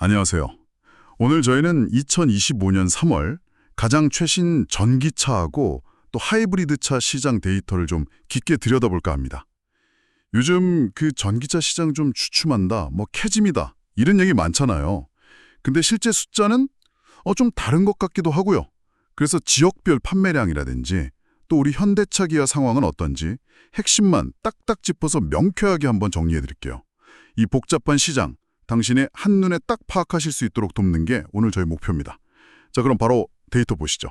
안녕하세요. 오늘 저희는 2025년 3월 가장 최신 전기차하고 또 하이브리드 차 시장 데이터를 좀 깊게 들여다볼까 합니다. 요즘 그 전기차 시장 좀 주춤한다, 캐짐이다 이런 얘기 많잖아요. 근데 실제 숫자는 좀 다른 것 같기도 하고요. 그래서 지역별 판매량이라든지 또 우리 현대차 기아 상황은 어떤지 핵심만 딱딱 짚어서 명쾌하게 한번 정리해드릴게요. 이 복잡한 시장, 당신의 한눈에 딱 파악하실 수 있도록 돕는 게 오늘 저희 목표입니다. 자, 그럼 바로 데이터 보시죠.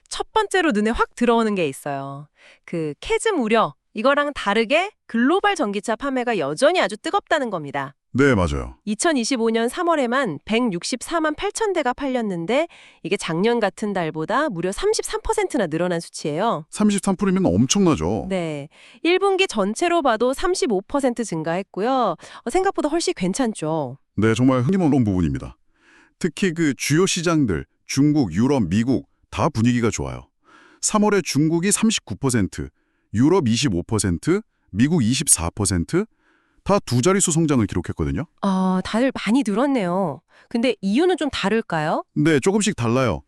첫 번째로 눈에 확 들어오는 게 있어요. 그 캐즘 우려, 이거랑 다르게 글로벌 전기차 판매가 여전히 아주 뜨겁다는 겁니다. 네, 맞아요. 2025년 3월에만 164만 8천 대가 팔렸는데 이게 작년 같은 달보다 무려 33%나 늘어난 수치예요. 33%면 엄청나죠. 네, 1분기 전체로 봐도 35% 증가했고요. 생각보다 훨씬 괜찮죠. 네, 정말 흥미로운 부분입니다. 특히 그 주요 시장들, 중국, 유럽, 미국 다 분위기가 좋아요. 3월에 중국이 39%, 유럽 25%, 미국 24%, 다 두 자릿수 성장을 기록했거든요. 다들 많이 늘었네요. 근데 이유는 좀 다를까요? 네, 조금씩 달라요.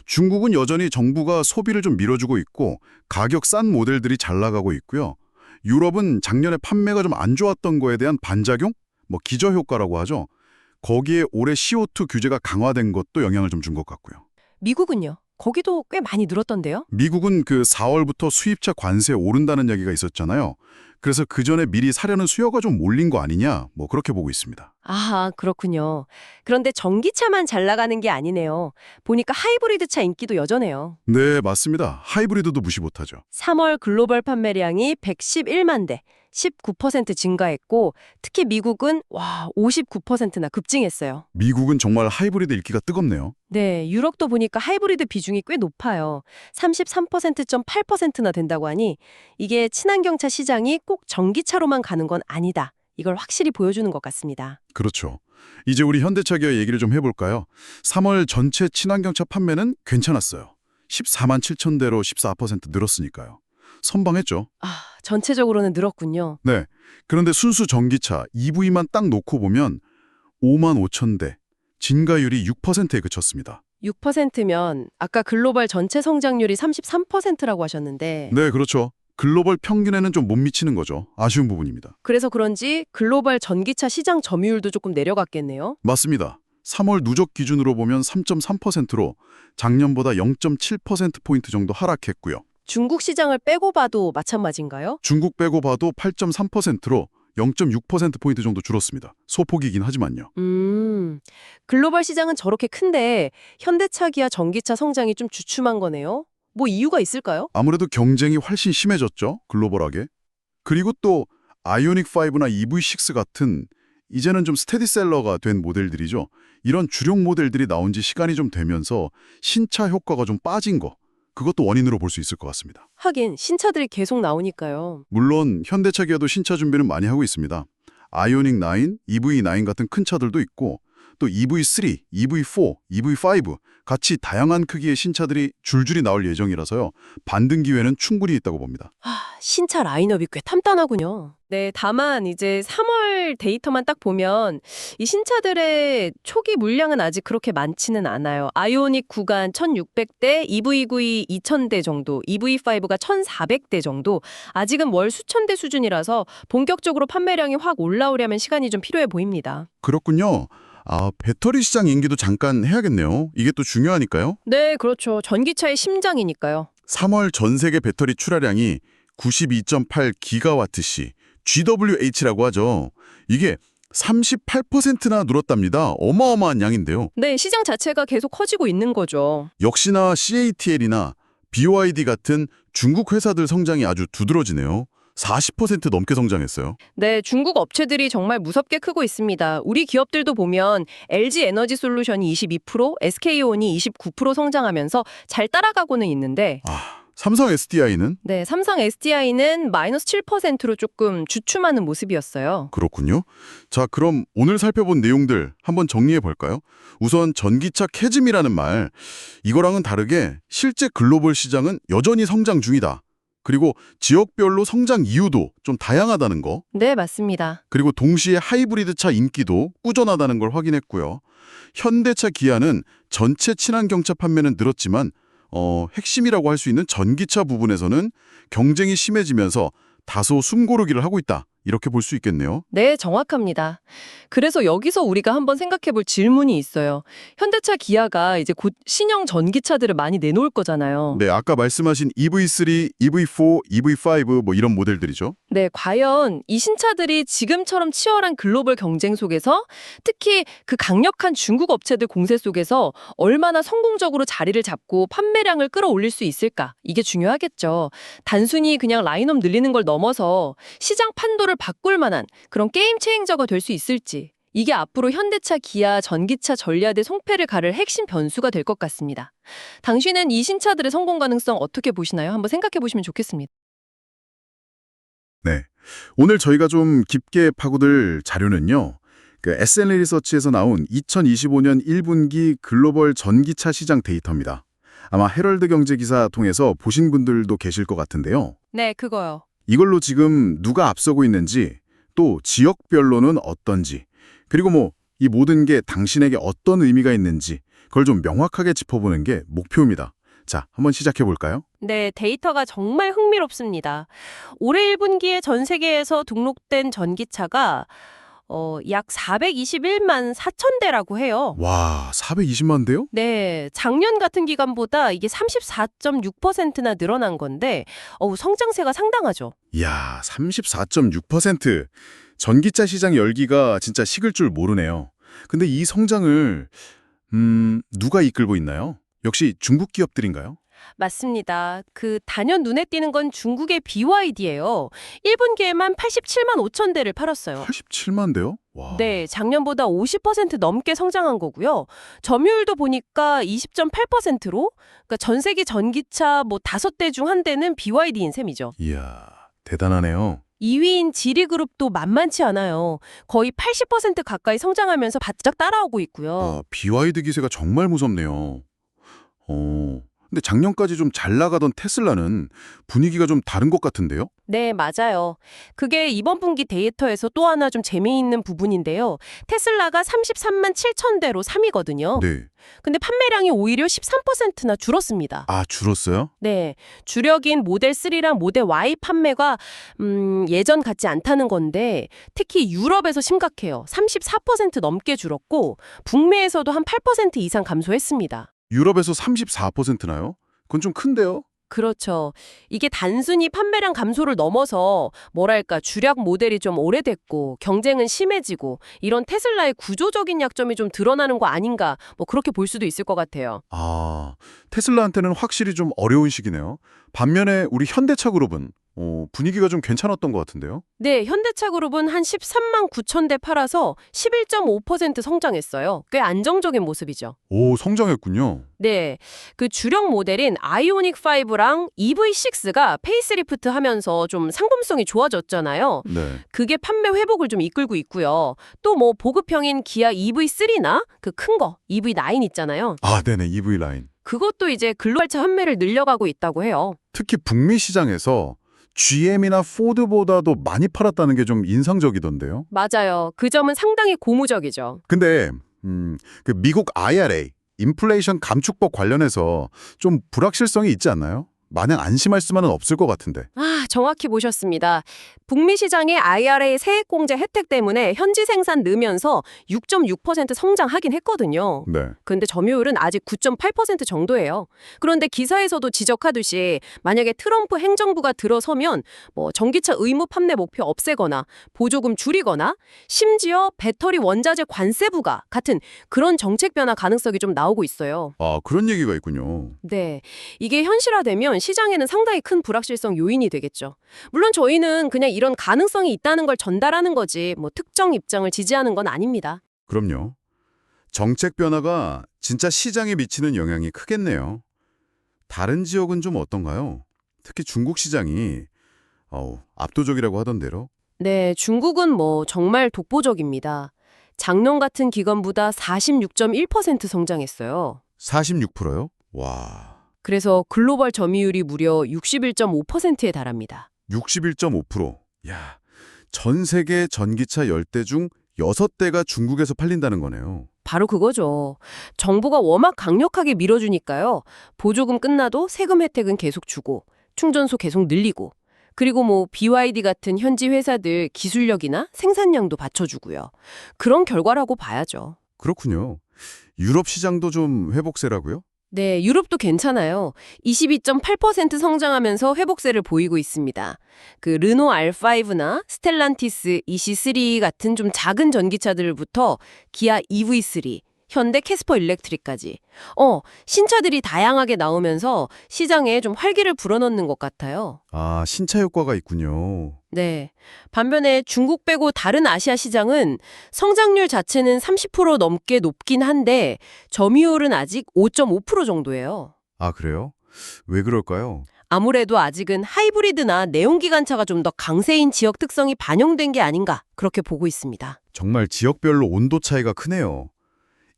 중국은 여전히 정부가 소비를 좀 밀어주고 있고 가격 싼 모델들이 잘 나가고 있고요. 유럽은 작년에 판매가 좀 안 좋았던 거에 대한 반작용? 기저효과라고 하죠. 거기에 올해 CO2 규제가 강화된 것도 영향을 좀 준 것 같고요. 미국은요? 거기도 꽤 많이 늘었던데요? 미국은 그 4월부터 수입차 관세 오른다는 얘기가 있었잖아요. 그래서 그 전에 미리 사려는 수요가 좀 몰린 거 아니냐, 그렇게 보고 있습니다. 아, 그렇군요. 그런데 전기차만 잘 나가는 게 아니네요. 보니까 하이브리드 차 인기도 여전해요. 네, 맞습니다. 하이브리드도 무시 못하죠. 3월 글로벌 판매량이 111만 대, 19% 증가했고 특히 미국은 59%나 급증했어요. 미국은 정말 하이브리드 인기가 뜨겁네요. 네, 유럽도 보니까 하이브리드 비중이 꽤 높아요. 33.8%나 된다고 하니 이게 친환경차 시장이 꼭 전기차로만 가는 건 아니다. 이걸 확실히 보여주는 것 같습니다. 그렇죠. 이제 우리 현대차 기아 얘기를 좀 해볼까요? 3월 전체 친환경차 판매는 괜찮았어요. 14만 7천 대로 14% 늘었으니까요. 선방했죠. 전체적으로는 늘었군요. 네. 그런데 순수 전기차 EV만 딱 놓고 보면 5만 5천 대, 증가율이 6%에 그쳤습니다. 6%면 아까 글로벌 전체 성장률이 33%라고 하셨는데 네, 그렇죠. 글로벌 평균에는 좀 못 미치는 거죠. 아쉬운 부분입니다. 그래서 그런지 글로벌 전기차 시장 점유율도 조금 내려갔겠네요. 맞습니다. 3월 누적 기준으로 보면 3.3%로 작년보다 0.7%포인트 정도 하락했고요. 중국 시장을 빼고 봐도 마찬가지인가요? 중국 빼고 봐도 8.3%로 0.6%포인트 정도 줄었습니다. 소폭이긴 하지만요. 글로벌 시장은 저렇게 큰데 현대차 기아 전기차 성장이 좀 주춤한 거네요. 뭐 이유가 있을까요? 아무래도 경쟁이 훨씬 심해졌죠. 글로벌하게. 그리고 또 아이오닉5나 EV6 같은 이제는 좀 스테디셀러가 된 모델들이죠. 이런 주력 모델들이 나온 지 시간이 좀 되면서 신차 효과가 좀 빠진 거. 그것도 원인으로 볼 수 있을 것 같습니다. 하긴 신차들이 계속 나오니까요. 물론 현대차 기아도 신차 준비는 많이 하고 있습니다. 아이오닉 9, EV9 같은 큰 차들도 있고 또 EV3, EV4, EV5 같이 다양한 크기의 신차들이 줄줄이 나올 예정이라서요. 반등 기회는 충분히 있다고 봅니다. 신차 라인업이 꽤 탐단하군요. 네, 다만 이제 3월 데이터만 딱 보면 이 신차들의 초기 물량은 아직 그렇게 많지는 않아요. 아이오닉 구간 1,600대, EV9 2,000대 정도, EV5가 1,400대 정도. 아직은 월 수천 대 수준이라서 본격적으로 판매량이 확 올라오려면 시간이 좀 필요해 보입니다. 그렇군요. 배터리 시장 인기도 잠깐 해야겠네요. 이게 또 중요하니까요. 네, 그렇죠. 전기차의 심장이니까요. 3월 전 세계 배터리 출하량이 92.8기가와트시, GWH라고 하죠. 이게 38%나 늘었답니다. 어마어마한 양인데요. 네, 시장 자체가 계속 커지고 있는 거죠. 역시나 CATL이나 BYD 같은 중국 회사들 성장이 아주 두드러지네요. 40% 넘게 성장했어요. 네, 중국 업체들이 정말 무섭게 크고 있습니다. 우리 기업들도 보면 LG 에너지 솔루션이 22%, SK온이 29% 성장하면서 잘 따라가고는 있는데 삼성 SDI는? 네, 삼성 SDI는 마이너스 7%로 조금 주춤하는 모습이었어요. 그렇군요. 자, 그럼 오늘 살펴본 내용들 한번 정리해 볼까요? 우선 전기차 캐즘이라는 말, 이거랑은 다르게 실제 글로벌 시장은 여전히 성장 중이다. 그리고 지역별로 성장 이유도 좀 다양하다는 거. 네, 맞습니다. 그리고 동시에 하이브리드 차 인기도 꾸준하다는 걸 확인했고요. 현대차, 기아는 전체 친환경차 판매는 늘었지만 핵심이라고 할 수 있는 전기차 부분에서는 경쟁이 심해지면서 다소 숨고르기를 하고 있다. 이렇게 볼 수 있겠네요. 네, 정확합니다. 그래서 여기서 우리가 한번 생각해 볼 질문이 있어요. 현대차, 기아가 이제 곧 신형 전기차들을 많이 내놓을 거잖아요. 네, 아까 말씀하신 EV3, EV4, EV5 뭐 이런 모델들이죠. 네, 과연 이 신차들이 지금처럼 치열한 글로벌 경쟁 속에서 특히 그 강력한 중국 업체들 공세 속에서 얼마나 성공적으로 자리를 잡고 판매량을 끌어올릴 수 있을까? 이게 중요하겠죠. 단순히 그냥 라인업 늘리는 걸 넘어서 시장 판도를 바꿀 만한 그런 게임 체인저가 될 수 있을지. 이게 앞으로 현대차, 기아, 전기차 전략의 송패를 가를 핵심 변수가 될 것 같습니다. 당신은 이 신차들의 성공 가능성 어떻게 보시나요? 한번 생각해 보시면 좋겠습니다. 네. 오늘 저희가 좀 깊게 파고들 자료는요. 그 SNL 리서치에서 나온 2025년 1분기 글로벌 전기차 시장 데이터입니다. 아마 헤럴드 경제 기사 통해서 보신 분들도 계실 것 같은데요. 네, 그거요. 이걸로 지금 누가 앞서고 있는지, 또 지역별로는 어떤지, 그리고 뭐 이 모든 게 당신에게 어떤 의미가 있는지 그걸 좀 명확하게 짚어보는 게 목표입니다. 자, 한번 시작해 볼까요? 네, 데이터가 정말 흥미롭습니다. 올해 1분기에 전 세계에서 등록된 전기차가 약 421만 4천 대라고 해요. 와, 420만 대요? 네, 작년 같은 기간보다 이게 34.6%나 늘어난 건데 성장세가 상당하죠. 이야, 34.6%. 전기차 시장 열기가 진짜 식을 줄 모르네요. 근데 이 성장을 누가 이끌고 있나요? 역시 중국 기업들인가요? 맞습니다. 그 단연 눈에 띄는 건 중국의 BYD예요. 1분기에만 87만 5천 대를 팔았어요. 87만 대요? 와. 네, 작년보다 50% 넘게 성장한 거고요. 점유율도 보니까 20.8%로, 그러니까 전 세계 전기차 뭐 5대 중 한 대는 BYD인 셈이죠. 이야, 대단하네요. 2위인 지리그룹도 만만치 않아요. 거의 80% 가까이 성장하면서 바짝 따라오고 있고요. 와, BYD 기세가 정말 무섭네요. 근데 작년까지 좀 잘 나가던 테슬라는 분위기가 좀 다른 것 같은데요? 네, 맞아요. 그게 이번 분기 데이터에서 또 하나 좀 재미있는 부분인데요. 테슬라가 33만 7천 대로 3위거든요. 네. 근데 판매량이 오히려 13%나 줄었습니다. 아, 줄었어요? 네, 주력인 모델 3랑 모델 Y 판매가 예전 같지 않다는 건데 특히 유럽에서 심각해요. 34% 넘게 줄었고 북미에서도 한 8% 이상 감소했습니다. 유럽에서 34%나요? 그건 좀 큰데요? 그렇죠. 이게 단순히 판매량 감소를 넘어서 뭐랄까 주력 모델이 좀 오래됐고 경쟁은 심해지고 이런 테슬라의 구조적인 약점이 좀 드러나는 거 아닌가 뭐 그렇게 볼 수도 있을 것 같아요. 아, 테슬라한테는 확실히 좀 어려운 시기네요. 반면에 우리 현대차 그룹은 분위기가 좀 괜찮았던 것 같은데요? 네, 현대차 그룹은 한 13만 9천 대 팔아서 11.5% 성장했어요. 꽤 안정적인 모습이죠. 오, 성장했군요. 네, 그 주력 모델인 아이오닉 5랑 EV6가 페이스리프트 하면서 좀 상품성이 좋아졌잖아요. 네. 그게 판매 회복을 좀 이끌고 있고요. 또 뭐 보급형인 기아 EV3나 그 큰 거 EV9 있잖아요. 아, 네네, EV 라인. 그것도 이제 글로벌차 판매를 늘려가고 있다고 해요. 특히 북미 시장에서 GM이나 포드보다도 많이 팔았다는 게 좀 인상적이던데요. 맞아요. 그 점은 상당히 고무적이죠. 근데 그 미국 IRA, 인플레이션 감축법 관련해서 좀 불확실성이 있지 않나요? 마냥 안심할 수만은 없을 것 같은데. 아, 정확히 보셨습니다. 북미 시장의 IRA 세액공제 혜택 때문에 현지 생산 늘면서 6.6% 성장하긴 했거든요. 네. 근데 점유율은 아직 9.8% 정도예요. 그런데 기사에서도 지적하듯이 만약에 트럼프 행정부가 들어서면 뭐 전기차 의무 판매 목표 없애거나 보조금 줄이거나 심지어 배터리 원자재 관세 부과 같은 그런 정책 변화 가능성이 좀 나오고 있어요. 아, 그런 얘기가 있군요. 네, 이게 현실화되면 시장에는 상당히 큰 불확실성 요인이 되겠죠. 물론 저희는 그냥 이런 가능성이 있다는 걸 전달하는 거지 뭐 특정 입장을 지지하는 건 아닙니다. 그럼요. 정책 변화가 진짜 시장에 미치는 영향이 크겠네요. 다른 지역은 좀 어떤가요? 특히 중국 시장이 압도적이라고 하던데요. 네, 중국은 뭐 정말 독보적입니다. 작년 같은 기간보다 46.1% 성장했어요. 46%요? 와, 그래서 글로벌 점유율이 무려 61.5%에 달합니다. 61.5%. 야, 전 세계 전기차 10대 중 6대가 중국에서 팔린다는 거네요. 바로 그거죠. 정부가 워낙 강력하게 밀어주니까요. 보조금 끝나도 세금 혜택은 계속 주고 충전소 계속 늘리고 그리고 뭐 BYD 같은 현지 회사들 기술력이나 생산량도 받쳐주고요. 그런 결과라고 봐야죠. 그렇군요. 유럽 시장도 좀 회복세라고요? 네, 유럽도 괜찮아요. 22.8% 성장하면서 회복세를 보이고 있습니다. 그 르노 R5나 스텔란티스 EC3 같은 좀 작은 전기차들부터 기아 EV3, 현대 캐스퍼 일렉트릭까지. 신차들이 다양하게 나오면서 시장에 좀 활기를 불어넣는 것 같아요. 아, 신차 효과가 있군요. 네. 반면에 중국 빼고 다른 아시아 시장은 성장률 자체는 30% 넘게 높긴 한데 점유율은 아직 5.5% 정도예요. 아, 그래요? 왜 그럴까요? 아무래도 아직은 하이브리드나 내연기관차가 좀 더 강세인 지역 특성이 반영된 게 아닌가 그렇게 보고 있습니다. 정말 지역별로 온도 차이가 크네요.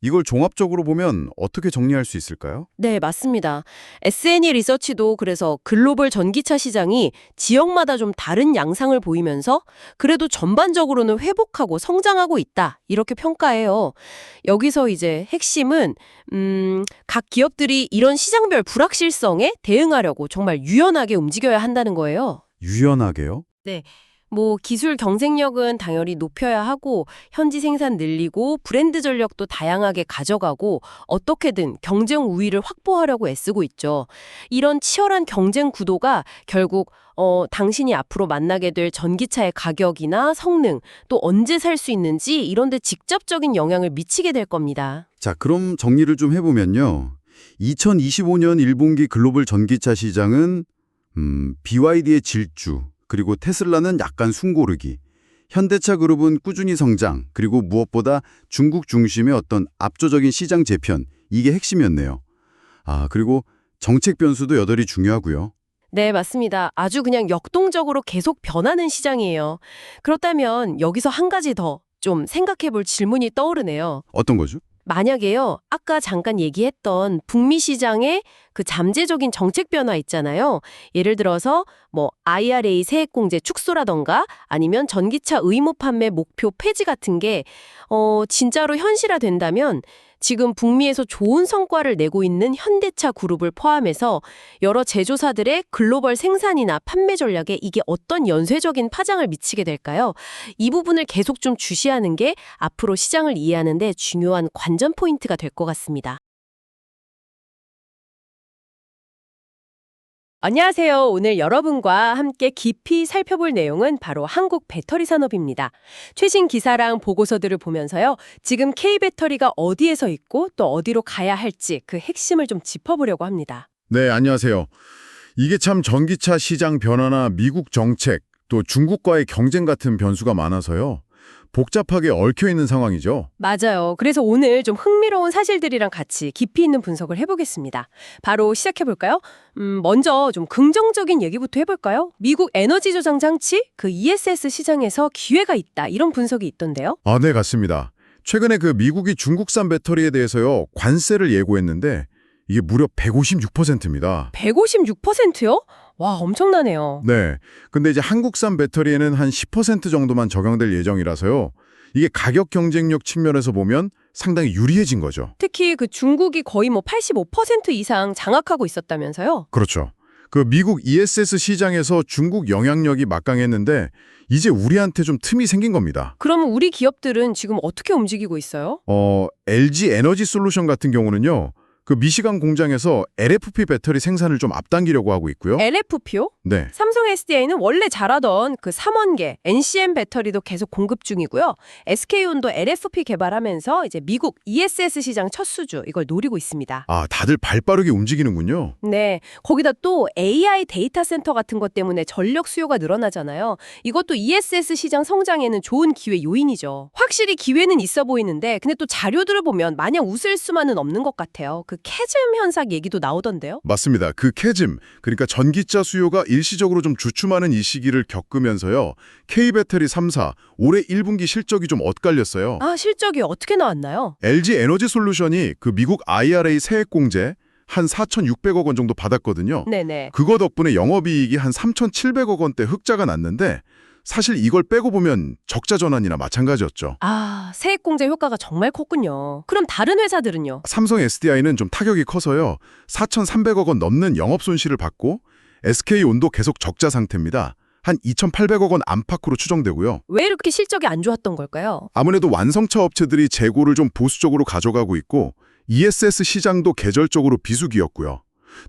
이걸 종합적으로 보면 어떻게 정리할 수 있을까요? 네, 맞습니다. SNE 리서치도 그래서 글로벌 전기차 시장이 지역마다 좀 다른 양상을 보이면서 그래도 전반적으로는 회복하고 성장하고 있다 이렇게 평가해요. 여기서 이제 핵심은 각 기업들이 이런 시장별 불확실성에 대응하려고 정말 유연하게 움직여야 한다는 거예요. 유연하게요? 뭐 기술 경쟁력은 당연히 높여야 하고 현지 생산 늘리고 브랜드 전력도 다양하게 가져가고 어떻게든 경쟁 우위를 확보하려고 애쓰고 있죠. 이런 치열한 경쟁 구도가 결국 당신이 앞으로 만나게 될 전기차의 가격이나 성능 또 언제 살 수 있는지 이런 데 직접적인 영향을 미치게 될 겁니다. 자, 그럼 정리를 좀 해보면요. 2025년 1분기 글로벌 전기차 시장은 BYD의 질주, 그리고 테슬라는 약간 숨고르기, 현대차 그룹은 꾸준히 성장, 그리고 무엇보다 중국 중심의 어떤 압도적인 시장 재편, 이게 핵심이었네요. 아, 그리고 정책 변수도 여전히 중요하고요. 네, 맞습니다. 아주 그냥 역동적으로 계속 변하는 시장이에요. 그렇다면 여기서 한 가지 더 좀 생각해 볼 질문이 떠오르네요. 어떤 거죠? 만약에요, 아까 잠깐 얘기했던 북미 시장의 그 잠재적인 정책 변화 있잖아요. 예를 들어서 뭐 IRA 세액공제 축소라던가 아니면 전기차 의무 판매 목표 폐지 같은 게 진짜로 현실화된다면 지금 북미에서 좋은 성과를 내고 있는 현대차 그룹을 포함해서 여러 제조사들의 글로벌 생산이나 판매 전략에 이게 어떤 연쇄적인 파장을 미치게 될까요? 이 부분을 계속 좀 주시하는 게 앞으로 시장을 이해하는 데 중요한 관전 포인트가 될 것 같습니다. 안녕하세요. 오늘 여러분과 함께 깊이 살펴볼 내용은 바로 한국 배터리 산업입니다. 최신 기사랑 보고서들을 보면서요. 지금 K배터리가 어디에서 있고 또 어디로 가야 할지 그 핵심을 좀 짚어보려고 합니다. 네, 안녕하세요. 이게 참 전기차 시장 변화나 미국 정책, 또 중국과의 경쟁 같은 변수가 많아서요. 복잡하게 얽혀있는 상황이죠. 맞아요. 그래서 오늘 좀 흥미로운 사실들이랑 같이 깊이 있는 분석을 해보겠습니다. 바로 시작해볼까요? 먼저 좀 긍정적인 얘기부터 해볼까요? 미국 에너지 저장 장치, 그 ESS 시장에서 기회가 있다. 이런 분석이 있던데요. 아, 네, 같습니다. 최근에 그 미국이 중국산 배터리에 대해서요, 관세를 예고했는데 이게 무려 156%입니다. 156%요? 와, 엄청나네요. 네. 근데 이제 한국산 배터리에는 한 10% 정도만 적용될 예정이라서요. 이게 가격 경쟁력 측면에서 보면 상당히 유리해진 거죠. 특히 그 중국이 거의 뭐 85% 이상 장악하고 있었다면서요? 그렇죠. 그 미국 ESS 시장에서 중국 영향력이 막강했는데 이제 우리한테 좀 틈이 생긴 겁니다. 그럼 우리 기업들은 지금 어떻게 움직이고 있어요? LG 에너지 솔루션 같은 경우는요. 그 미시간 공장에서 LFP 배터리 생산을 좀 앞당기려고 하고 있고요. LFP요? 네. 삼성 SDI는 원래 잘하던 그 3원계 NCM 배터리도 계속 공급 중이고요. SK온도 LFP 개발하면서 이제 미국 ESS 시장 첫 수주 이걸 노리고 있습니다. 아, 다들 발빠르게 움직이는군요. 네, 거기다 또 AI 데이터 센터 같은 것 때문에 전력 수요가 늘어나잖아요. 이것도 ESS 시장 성장에는 좋은 기회 요인이죠. 확실히 기회는 있어 보이는데 근데 또 자료들을 보면 마냥 웃을 수만은 없는 것 같아요. 그 캐즘 현상 얘기도 나오던데요. 맞습니다. 그 캐즘, 그러니까 전기차 수요가 일시적으로 좀 주춤하는 이 시기를 겪으면서요. K배터리 3사 올해 1분기 실적이 좀 엇갈렸어요. 아, 실적이 어떻게 나왔나요? LG 에너지 솔루션이 그 미국 IRA 세액 공제, 한 4,600억 원 정도 받았거든요. 네네. 그거 덕분에 영업이익이 한 3,700억 원대 흑자가 났는데 사실 이걸 빼고 보면 적자 전환이나 마찬가지였죠. 아, 세액공제 효과가 정말 컸군요. 그럼 다른 회사들은요? 삼성 SDI는 좀 타격이 커서요. 4,300억 원 넘는 영업 손실을 받고 SK온도 계속 적자 상태입니다. 한 2,800억 원 안팎으로 추정되고요. 왜 이렇게 실적이 안 좋았던 걸까요? 아무래도 완성차 업체들이 재고를 좀 보수적으로 가져가고 있고 ESS 시장도 계절적으로 비수기였고요.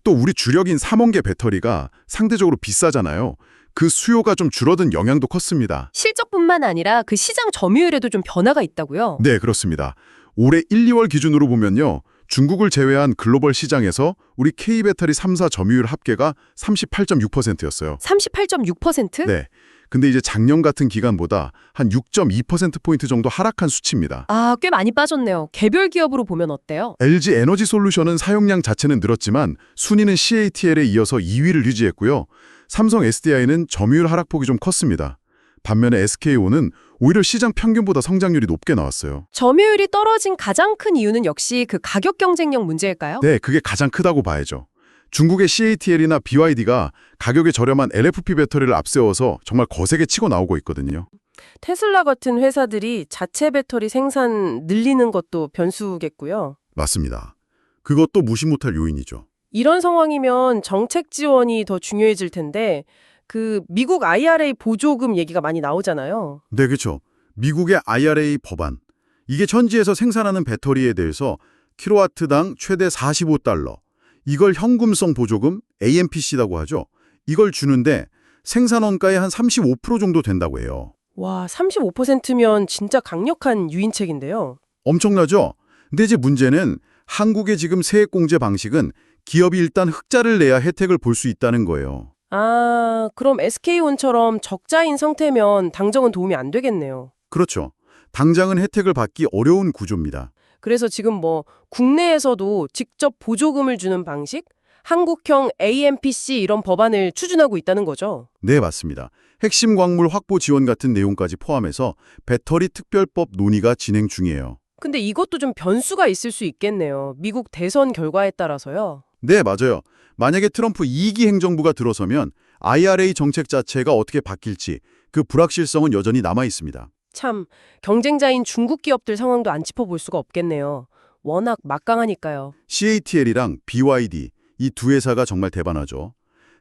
또 우리 주력인 삼원계 배터리가 상대적으로 비싸잖아요. 그 수요가 좀 줄어든 영향도 컸습니다. 실적뿐만 아니라 그 시장 점유율에도 좀 변화가 있다고요? 네, 그렇습니다. 올해 1, 2월 기준으로 보면요. 중국을 제외한 글로벌 시장에서 우리 K배터리 3사 점유율 합계가 38.6%였어요. 38.6%? 네. 근데 이제 작년 같은 기간보다 한 6.2%포인트 정도 하락한 수치입니다. 아, 꽤 많이 빠졌네요. 개별 기업으로 보면 어때요? LG 에너지 솔루션은 사용량 자체는 늘었지만 순위는 CATL에 이어서 2위를 유지했고요. 삼성 SDI는 점유율 하락폭이 좀 컸습니다. 반면에 SK온은 오히려 시장 평균보다 성장률이 높게 나왔어요. 점유율이 떨어진 가장 큰 이유는 역시 그 가격 경쟁력 문제일까요? 네, 그게 가장 크다고 봐야죠. 중국의 CATL이나 BYD가 가격이 저렴한 LFP 배터리를 앞세워서 정말 거세게 치고 나오고 있거든요. 테슬라 같은 회사들이 자체 배터리 생산 늘리는 것도 변수겠고요. 맞습니다. 그것도 무시 못할 요인이죠. 이런 상황이면 정책 지원이 더 중요해질 텐데 그 미국 IRA 보조금 얘기가 많이 나오잖아요. 네, 그렇죠. 미국의 IRA 법안. 이게 현지에서 생산하는 배터리에 대해서 킬로와트당 최대 45달러. 이걸 현금성 보조금, AMPC라고 하죠. 이걸 주는데 생산 원가의 한 35% 정도 된다고 해요. 와, 35%면 진짜 강력한 유인책인데요. 엄청나죠? 근데 이제 문제는 한국의 지금 세액공제 방식은 기업이 일단 흑자를 내야 혜택을 볼 수 있다는 거예요. 아, 그럼 SK온처럼 적자인 상태면 당정은 도움이 안 되겠네요. 그렇죠. 당장은 혜택을 받기 어려운 구조입니다. 그래서 지금 뭐 국내에서도 직접 보조금을 주는 방식, 한국형 AMPC 이런 법안을 추진하고 있다는 거죠. 네, 맞습니다. 핵심 광물 확보 지원 같은 내용까지 포함해서 배터리 특별법 논의가 진행 중이에요. 근데 이것도 좀 변수가 있을 수 있겠네요. 미국 대선 결과에 따라서요. 네, 맞아요. 만약에 트럼프 2기 행정부가 들어서면 IRA 정책 자체가 어떻게 바뀔지 그 불확실성은 여전히 남아 있습니다. 참, 경쟁자인 중국 기업들 상황도 안 짚어볼 수가 없겠네요. 워낙 막강하니까요. CATL이랑 BYD 이 두 회사가 정말 대반하죠.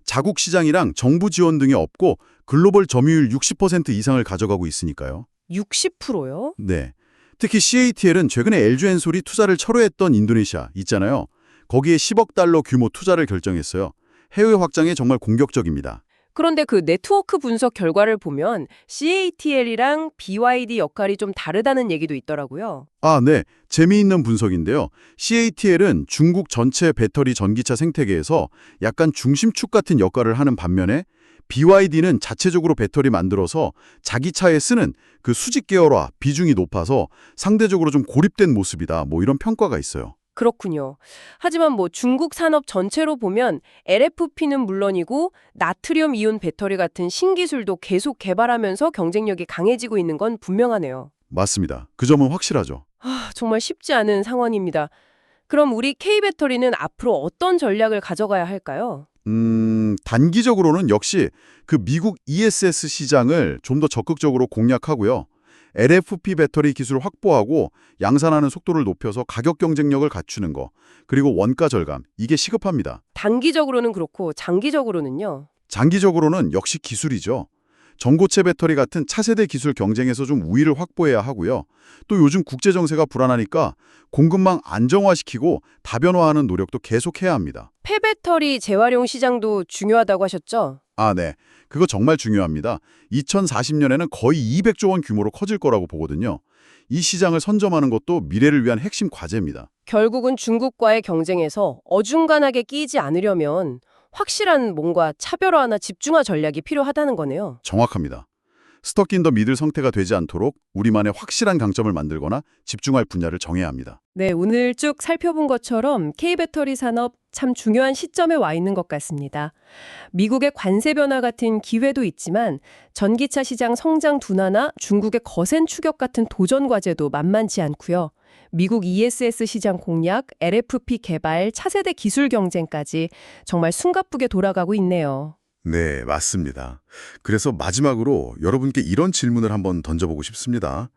자국 시장이랑 정부 지원 등이 없고 글로벌 점유율 60% 이상을 가져가고 있으니까요. 60%요? 네. 특히 CATL은 최근에 LG엔솔이 투자를 철회했던 인도네시아 있잖아요. 거기에 10억 달러 규모 투자를 결정했어요. 해외 확장에 정말 공격적입니다. 그런데 그 네트워크 분석 결과를 보면 CATL이랑 BYD 역할이 좀 다르다는 얘기도 있더라고요. 아, 네. 재미있는 분석인데요. CATL은 중국 전체 배터리 전기차 생태계에서 약간 중심축 같은 역할을 하는 반면에 BYD는 자체적으로 배터리 만들어서 자기 차에 쓰는 그 수직 계열화 비중이 높아서 상대적으로 좀 고립된 모습이다. 뭐 이런 평가가 있어요. 그렇군요. 하지만 뭐 중국 산업 전체로 보면 LFP는 물론이고 나트륨 이온 배터리 같은 신기술도 계속 개발하면서 경쟁력이 강해지고 있는 건 분명하네요. 맞습니다. 그 점은 확실하죠. 정말 쉽지 않은 상황입니다. 그럼 우리 K배터리는 앞으로 어떤 전략을 가져가야 할까요? 단기적으로는 역시 그 미국 ESS 시장을 좀 더 적극적으로 공략하고요. LFP 배터리 기술을 확보하고 양산하는 속도를 높여서 가격 경쟁력을 갖추는 거, 그리고 원가 절감, 이게 시급합니다. 단기적으로는 그렇고 장기적으로는요? 장기적으로는 역시 기술이죠. 전고체 배터리 같은 차세대 기술 경쟁에서 좀 우위를 확보해야 하고요. 또 요즘 국제 정세가 불안하니까 공급망 안정화시키고 다변화하는 노력도 계속해야 합니다. 폐배터리 재활용 시장도 중요하다고 하셨죠? 아, 네. 그거 정말 중요합니다. 2040년에는 거의 200조 원 규모로 커질 거라고 보거든요. 이 시장을 선점하는 것도 미래를 위한 핵심 과제입니다. 결국은 중국과의 경쟁에서 어중간하게 끼지 않으려면 확실한 뭔가 차별화나 집중화 전략이 필요하다는 거네요. 정확합니다. 스톡 인 더 미들 상태가 되지 않도록 우리만의 확실한 강점을 만들거나 집중할 분야를 정해야 합니다. 네, 오늘 쭉 살펴본 것처럼 K배터리 산업 참 중요한 시점에 와 있는 것 같습니다. 미국의 관세 변화 같은 기회도 있지만 전기차 시장 성장 둔화나 중국의 거센 추격 같은 도전 과제도 만만치 않고요. 미국 ESS 시장 공략, LFP 개발, 차세대 기술 경쟁까지 정말 숨가쁘게 돌아가고 있네요. 네, 맞습니다. 그래서 마지막으로 여러분께 이런 질문을 한번 던져보고 싶습니다.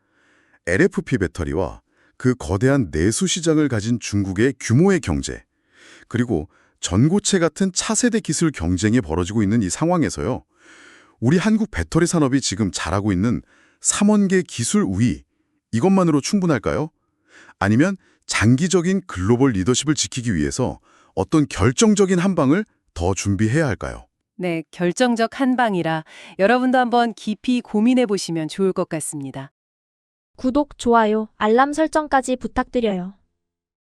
LFP 배터리와 그 거대한 내수 시장을 가진 중국의 규모의 경제, 그리고 전고체 같은 차세대 기술 경쟁이 벌어지고 있는 이 상황에서요. 우리 한국 배터리 산업이 지금 잘하고 있는 3원계 기술 우위, 이것만으로 충분할까요? 아니면 장기적인 글로벌 리더십을 지키기 위해서 어떤 결정적인 한 방을 더 준비해야 할까요? 네, 결정적 한방이라 여러분도 한번 깊이 고민해 보시면 좋을 것 같습니다. 구독, 좋아요, 알람 설정까지 부탁드려요.